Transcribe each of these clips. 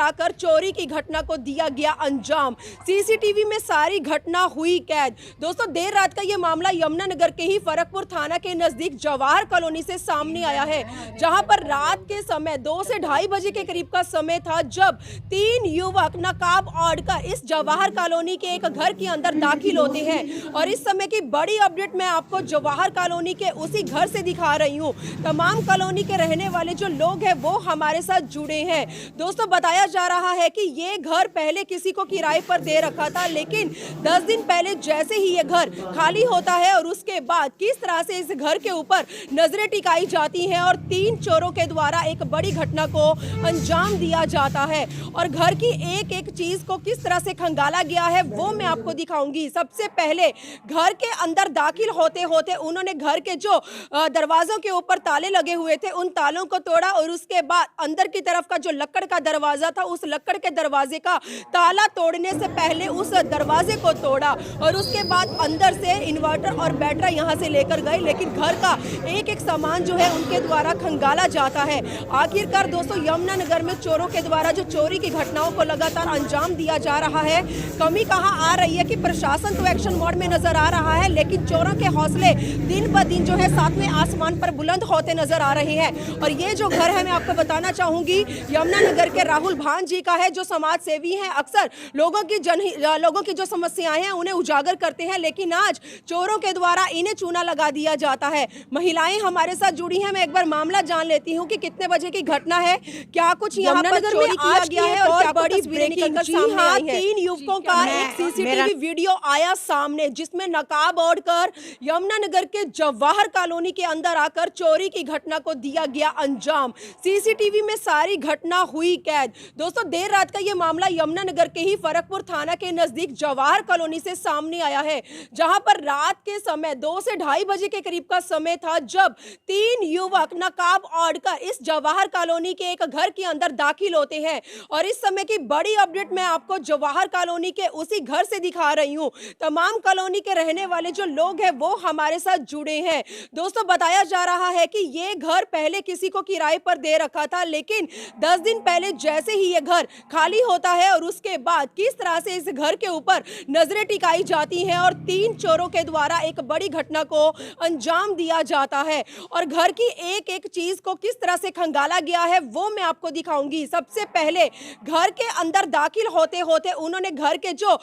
आकर चोरी की घटना को दिया गया अंजाम। सीसीटीवी में सारी घटना हुई कैद। दोस्तों, देर रात का ये मामला यमुनानगर के ही फरकपुर थाना के नजदीक जवाहर कॉलोनी से सामने आया है, जहां पर रात के समय 2 से ढाई बजे के करीब का समय था, जब 3 युवक नकाब ओढ़कर इस जवाहर कॉलोनी के एक घर के अंदर दाखिल होते हैं। और इस समय की बड़ी अपडेट मैं आपको जवाहर कॉलोनी के उसी घर से दिखा रही हूँ। तमाम कॉलोनी के रहने वाले जो लोग हैं वो हमारे साथ जुड़े हैं। दोस्तों, बताया जा रहा है कि ये घर पहले किसी को किराए पर दे रखा था, लेकिन 10 दिन पहले जैसे ही ये घर खाली होता है और उसके बाद किस तरह से इस घर के ऊपर नजरें टिकाई जाती हैं और 3 चोरों के द्वारा एक बड़ी घटना को अंजाम दिया जाता है और घर की एक एक चीज को किस तरह से खंगाला गया है वो मैं आपको दिखाऊंगी। सबसे पहले घर के अंदर दाखिल होते होते उन्होंने घर के जो दरवाजों के ऊपर ताले लगे हुए थे उन तालों को तोड़ा और उसके बाद अंदर की तरफ का जो लकड़ का दरवाजा था उस लकड़ के दरवाजे का ताला तोड़ने से पहले उस दरवाजे को तोड़ा और उसके बाद अंदर से इन्वर्टर और बैटरी यहां से लेकर गए, लेकिन घर का एक एक सामान जो है उनके द्वारा खंगाला जाता है। आखिरकार दोस्तों, यमुनानगर में चोरों के द्वारा जो चोरी की घटनाओं को लगातार अंजाम दिया जा रहा है, कमी कहां आ रही है कि प्रशासन तो एक्शन मोड में नजर आ रहा है, लेकिन चोरों के हौसले दिन ब दिन जो है सातवें आसमान पर बुलंद होते नजर आ रहे हैं। और ये जो घर है मैं आपको बताना चाहूंगी यमुनानगर के राहुल भान जी का है, जो समाज सेवी हैं। अक्सर लोगों की जो समस्याएं हैं उन्हें उजागर करते हैं, लेकिन आज चोरों के द्वारा इन्हें चूना लगा दिया जाता है। महिलाएं हमारे साथ जुड़ी हैं। मैं एक बार मामला जान लेती हूँ कि कितने बजे की घटना है, क्या कुछ यहाँ पर चोरी किया गया है और क्या बड़ी तस्वीरें निकलकर सामने आई हैं। 3 युवकों का एक सीसीटीवी वीडियो आया सामने, जिसमें नकाब ओढ़कर यमुनानगर के जवाहर कॉलोनी के अंदर आकर चोरी की घटना को दिया गया अंजाम। सीसीटीवी में सारी घटना हुई कैद। दोस्तों, देर रात का ये मामला यमुनानगर के ही फरकपुर थाना के नजदीक जवाहर कॉलोनी से सामने आया है, जहां पर रात के समय 2 से ढाई बजे के करीब का समय था, जब 3 युवक नकाब ओढ़कर इस जवाहर कॉलोनी के एक घर के अंदर दाखिल होते हैं। और इस समय की बड़ी अपडेट मैं आपको जवाहर कॉलोनी के उसी घर से दिखा रही हूँ। तमाम कॉलोनी के रहने वाले जो लोग हैं वो हमारे साथ जुड़े हैं। दोस्तों, बताया जा रहा है कि ये घर पहले किसी को किराए पर दे रखा था, लेकिन 10 दिन पहले जैसे ही ये घर खाली होता है और उसके बाद किस तरह से इस घर के ऊपर नजरें टिकाई जाती हैं और 3 चोरों के द्वारा एक बड़ी घटना को अंजाम दिया जाता है और घर की एक एक चीज को किस तरह से खंगाला गया है वो मैं आपको दिखाऊंगी। सबसे पहले घर के अंदर दाखिल होते होते उन्होंने घर के जो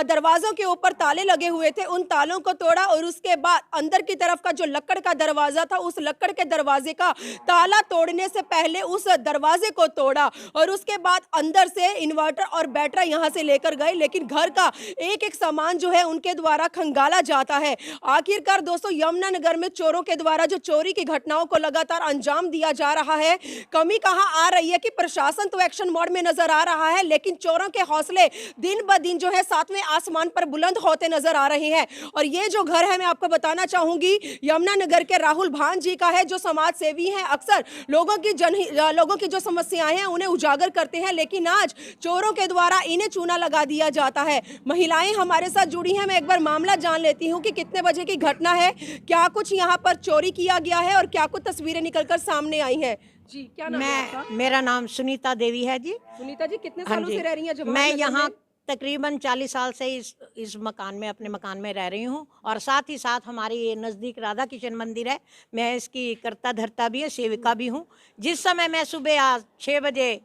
दरवाजों के ऊपर ताले लगे हुए थे उन तालों को तोड़ा और उसके बाद अंदर की तरफ का जो लकड़ का दरवाजा था उस लकड़ के दरवाजे का ताला तोड़ने से पहले उस दरवाजे को तोड़ा और उसके बाद अंदर से इन्वर्टर और बैटरी यहां से लेकर गए, लेकिन घर का एक एक सामान जो है उनके द्वारा खंगाला जाता है। आखिरकार दोस्तों, यमुनानगर में चोरों के द्वारा जो चोरी की घटनाओं को लगातार अंजाम दिया जा रहा है, कमी कहां आ रही है कि प्रशासन तो एक्शन मोड में नजर आ रहा है, लेकिन चोरों के हौसले दिन ब दिन जो है सातवें आसमान पर बुलंद होते नजर आ रहे हैं। और ये जो घर है मैं आपको बताना चाहूंगी यमुनानगर के राहुल भान जी का है, जो समाज सेवी हैं। अक्सर लोगों की जो समस्याएं हैं उन्हें उजागर करते हैं, लेकिन आज चोरों के द्वारा इन्हें चूना लगा दिया जाता है। महिलाएं हमारे साथ जुड़ी हैं। मैं एक बार मामला जान लेती हूँ कि कितने बजे की घटना है, क्या कुछ यहाँ पर चोरी किया गया है और क्या कुछ तस्वीरें निकलकर सामने आई हैं। जी, क्या नाम है आपका? मेरा नाम सुनीता देवी है जी। सुनीता जी, कितने सालों से रह रही हैं जवाहर मैं नगर यहाँ में? तकरीबन 40 साल से इस मकान में, अपने मकान में रह रही हूँ और साथ ही साथ हमारे ये नज़दीक राधा किशन मंदिर है, मैं इसकी कर्ता धर्ता भी है, सेविका भी हूँ। जिस समय मैं सुबह आज 6 बजे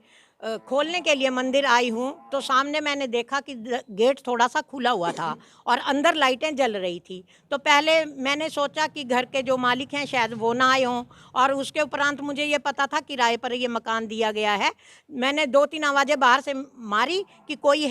खोलने के लिए मंदिर आई हूँ तो सामने मैंने देखा कि गेट थोड़ा सा खुला हुआ था और अंदर लाइटें जल रही थी। तो पहले मैंने सोचा कि घर के जो मालिक हैं शायद वो ना आए हों, और उसके उपरांत मुझे ये पता था किराए पर ये मकान दिया गया है। मैंने 2-3 आवाज़ें बाहर से मारी कि कोई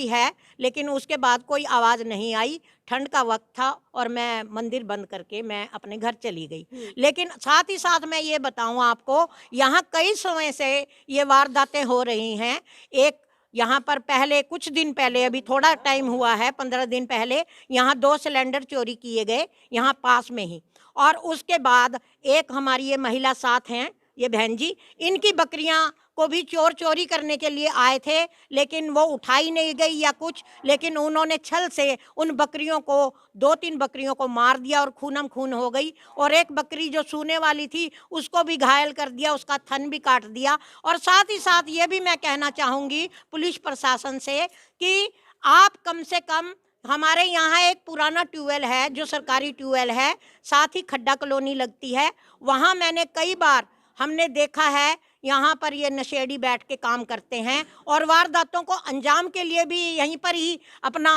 है, लेकिन उसके बाद कोई आवाज़ नहीं आई। ठंड का वक्त था और मैं मंदिर बंद करके मैं अपने घर चली गई। लेकिन साथ ही साथ मैं ये बताऊं आपको, यहाँ कई समय से ये वारदातें हो रही हैं। एक यहाँ पर पहले कुछ दिन पहले, अभी थोड़ा टाइम हुआ है, 15 दिन पहले यहाँ 2 सिलेंडर चोरी किए गए यहाँ पास में ही। और उसके बाद एक हमारी ये महिला साथ हैं, ये बहन जी, इनकी बकरियां को भी चोर चोरी करने के लिए आए थे, लेकिन वो उठाई नहीं गई या कुछ, लेकिन उन्होंने छल से उन बकरियों को, 2-3 बकरियों को मार दिया और खूनम खून हो गई। और एक बकरी जो सूने वाली थी उसको भी घायल कर दिया, उसका थन भी काट दिया। और साथ ही साथ ये भी मैं कहना चाहूँगी पुलिस प्रशासन से कि आप कम से कम, हमारे यहाँ एक पुराना ट्यूबवेल है जो सरकारी ट्यूबवेल है, साथ ही खड्डा कॉलोनी लगती है, वहाँ मैंने कई बार हमने देखा है यहाँ पर ये नशेड़ी बैठ के काम करते हैं और वारदातों को अंजाम के लिए भी यहीं पर ही अपना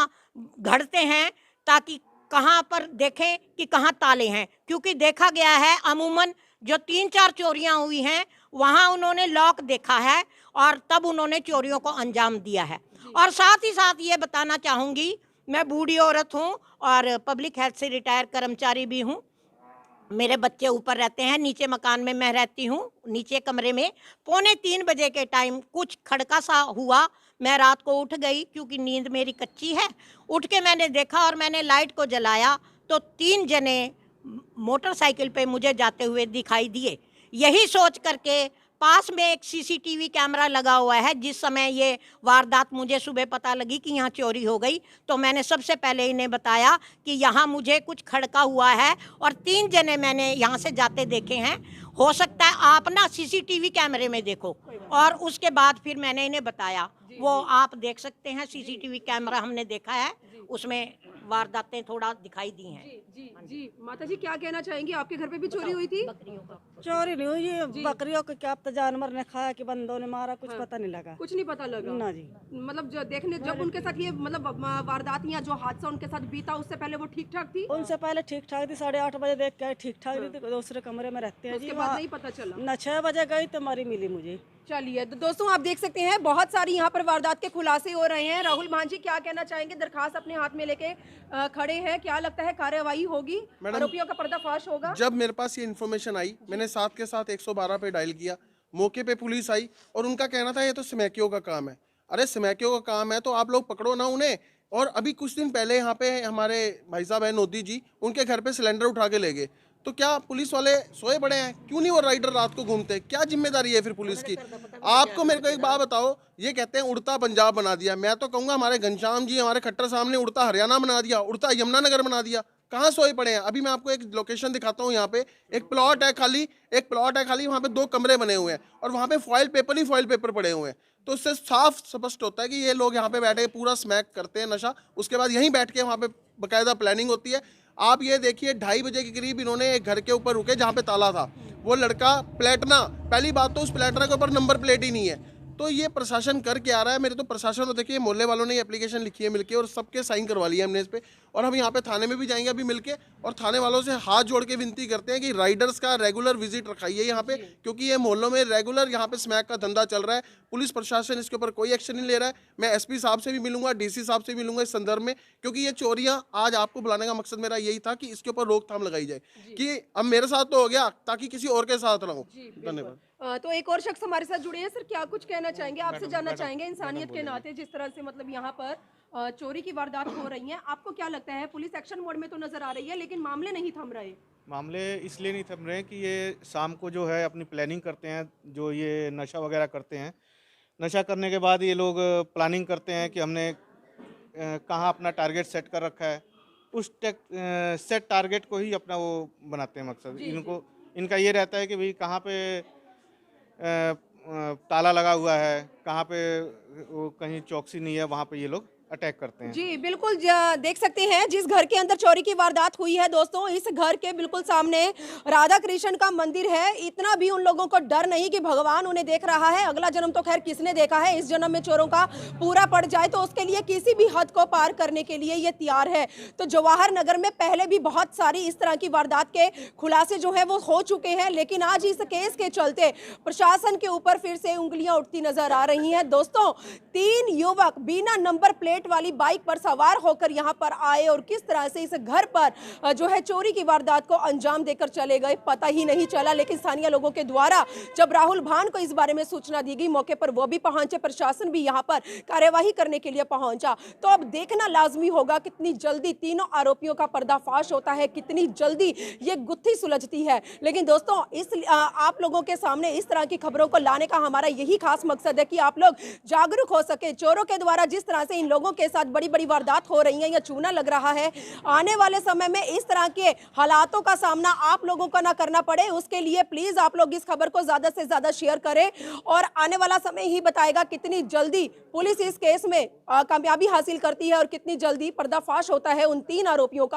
घड़ते हैं, ताकि कहाँ पर देखें कि कहाँ ताले हैं। क्योंकि देखा गया है अमूमन जो 3-4 चोरियां हुई हैं वहाँ उन्होंने लॉक देखा है और तब उन्होंने चोरियों को अंजाम दिया है। और साथ ही साथ ये बताना चाहूँगी, मैं बूढ़ी औरत हूँ और पब्लिक हेल्थ से रिटायर कर्मचारी भी हूँ। मेरे बच्चे ऊपर रहते हैं, नीचे मकान में मैं रहती हूँ, नीचे कमरे में। 2:45 बजे के टाइम कुछ खड़का सा हुआ, मैं रात को उठ गई क्योंकि नींद मेरी कच्ची है। उठ के मैंने देखा और मैंने लाइट को जलाया तो 3 जने मोटरसाइकिल पे मुझे जाते हुए दिखाई दिए। यही सोच करके पास में एक सीसीटीवी कैमरा लगा हुआ है, जिस समय ये वारदात मुझे सुबह पता लगी कि यहाँ चोरी हो गई तो मैंने सबसे पहले इन्हें बताया कि यहाँ मुझे कुछ खड़का हुआ है और 3 जने मैंने यहाँ से जाते देखे हैं। हो सकता है आप ना सीसीटीवी कैमरे में देखो। और उसके बाद फिर मैंने इन्हें बताया, वो आप देख सकते हैं सीसीटीवी कैमरा हमने देखा है, उसमें वारदातें थोड़ा दिखाई दी हैं। जी जी जी, माता जी क्या कहना चाहेंगी, आपके घर पे भी चोरी हुई थी? बकरियों का चोरी नहीं हुई, ये बकरियों को क्या पता जानवर ने खाया कि बंदों ने मारा, कुछ पता नहीं लगा। कुछ नहीं पता लगा ना जी। मतलब जो देखने जब उनके साथ ये मतलब वारदात या जो हादसा उनके साथ बीता उससे पहले वो ठीक ठाक थी? उनसे पहले ठीक ठाक थी, 8:30 बजे देख के ठीक ठाक थी, दूसरे कमरे में रहते हैं जी। उसके बाद नहीं पता चला? न 6 बजे गई तो मरी मिली मुझे। चलिए तो दोस्तों आप देख सकते हैं बहुत सारी यहाँ पर वारदात के खुलासे हो रहे हैं। राहुल भांजी क्या कहना चाहेंगे, दरखास्त अपने हाथ में लेके खड़े हैं, क्या लगता है कार्रवाई होगी, आरोपियों का पर्दाफाश होगा? जब मेरे पास ये इन्फॉर्मेशन आई मैंने साथ के साथ 112 पे डायल किया, मौके पे पुलिस आई और उनका कहना था ये तो स्मैकियों का काम है। अरे स्मैकियों का काम है तो आप लोग पकड़ो ना उन्हें। और अभी कुछ दिन पहले यहाँ पे हमारे भाई साहब है नोदी जी, उनके घर पे सिलेंडर उठा के ले गए। तो क्या पुलिस वाले सोए पड़े हैं? क्यों नहीं वो राइडर रात को घूमते? क्या जिम्मेदारी है फिर पुलिस की? आपको मेरे को एक बात बताओ, ये कहते हैं उड़ता पंजाब बना दिया, मैं तो कहूँगा हमारे घनश्याम जी, हमारे खट्टर साहब ने उड़ता हरियाणा बना दिया, उड़ता यमुनानगर बना दिया। कहाँ सोए पड़े हैं? अभी मैं आपको एक लोकेशन दिखाता हूँ। यहाँ पे एक प्लॉट है खाली, वहाँ पे 2 कमरे बने हुए हैं और वहाँ पे फॉइल पेपर पड़े हुए हैं। तो उससे साफ स्पष्ट होता है कि ये लोग यहाँ पे बैठे पूरा स्मैक करते हैं नशा, उसके बाद यहीं बैठ के वहाँ पे बाकायदा प्लानिंग होती है। आप ये देखिए 2:30 बजे के करीब इन्होंने एक घर के ऊपर रुके जहाँ पे ताला था, वो लड़का प्लेटना, पहली बात तो उस प्लेटना के ऊपर नंबर प्लेट ही नहीं है। तो ये प्रशासन कर के आ रहा है। मेरे तो प्रशासन को देखिए, मोहल्ले वालों ने एप्लीकेशन लिखी है मिलके और सबके साइन करवा लिया हमने इस पे, और हम यहाँ पे थाने में भी जाएंगे अभी मिलके, और थाने वालों से हाथ जोड़ के विनती करते हैं कि राइडर्स का रेगुलर विजिट रखाइए यहाँ पे, क्योंकि ये मोहल्लों में रेगुलर यहाँ पे स्मैक का धंधा चल रहा है। पुलिस प्रशासन इसके ऊपर कोई एक्शन नहीं ले रहा है। मैं एसपी साहब से भी मिलूंगा, डीसी साहब से भी मिलूंगा इस संदर्भ में, क्योंकि ये चोरियां आज आपको बुलाने का मकसद मेरा यही था कि इसके ऊपर रोकथाम लगाई जाए कि अब मेरे साथ तो हो गया ताकि किसी और के साथ ना हो। धन्यवाद। तो एक और शख्स हमारे साथ जुड़े हैं। सर क्या कुछ कहना चाहेंगे, आपसे जानना चाहेंगे, इंसानियत के नाते जिस तरह से मतलब यहाँ पर चोरी की वारदात हो रही हैं, आपको क्या लगता है? पुलिस एक्शन मोड में तो नजर आ रही है लेकिन मामले नहीं थम रहे। मामले इसलिए नहीं थम रहे कि ये शाम को जो है अपनी प्लानिंग करते हैं, जो ये नशा वगैरह करते हैं। नशा करने के बाद ये लोग प्लानिंग करते हैं कि हमने कहाँ अपना टारगेट सेट कर रखा है, उस सेट टारगेट को ही अपना वो बनाते हैं मकसद। इनका ये रहता है कि भाई कहाँ पे ताला लगा हुआ है, कहाँ पे वो कहीं चौकसी नहीं है, वहाँ पे ये लोग अटैक करते हैं। जी बिल्कुल, देख सकते हैं जिस घर के अंदर चोरी की वारदात हुई है दोस्तों, इस घर के बिल्कुल सामने राधा कृष्ण का मंदिर है। इतना भी उन लोगों को डर नहीं कि भगवान उन्हें देख रहा है। अगला जन्म तो खैर किसने देखा है, इस जन्म में चोरों का पूरा पड़ जाए तो उसके लिए किसी भी हद को पार करने के लिए ये तैयार है। तो जवाहर नगर में पहले भी बहुत सारी इस तरह की वारदात के खुलासे जो है वो हो चुके हैं, लेकिन आज इस केस के चलते प्रशासन के ऊपर फिर से उंगलियां उठती नजर आ रही हैं। दोस्तों 3 युवक बिना नंबर प्लेट प्लेट वाली बाइक पर सवार होकर यहाँ पर आए और किस तरह से इस घर पर जो है चोरी की वारदात को अंजाम देकर चले गए, पता ही नहीं चला। लेकिन स्थानीय लोगों के द्वारा जब राहुल भान को इस बारे में सूचना दी गई, मौके पर वो भी पहुंचे, प्रशासन भी यहाँ पर कार्यवाही करने के लिए पहुंचा। तो अब देखना लाजमी होगा कितनी जल्दी तीनों आरोपियों का पर्दाफाश होता है, कितनी जल्दी ये गुत्थी सुलझती है। लेकिन दोस्तों आप लोगों के सामने इस तरह की खबरों को लाने का हमारा यही खास मकसद है कि आप लोग जागरूक हो सके। चोरों के द्वारा जिस तरह से इन लोगों के साथ बड़ी बड़ी वारदात हो रही है या चूना लग रहा है, आने वाले समय में इस तरह के हालातों का सामना आप लोगों को ना करना पड़े, उसके लिए प्लीज आप लोग इस खबर को ज्यादा से ज्यादा शेयर करें और आने वाला समय ही बताएगा कितनी जल्दी पुलिस इस केस में कामयाबी हासिल करती है और कितनी जल्दी पर्दाफाश होता है उन 3 आरोपियों का।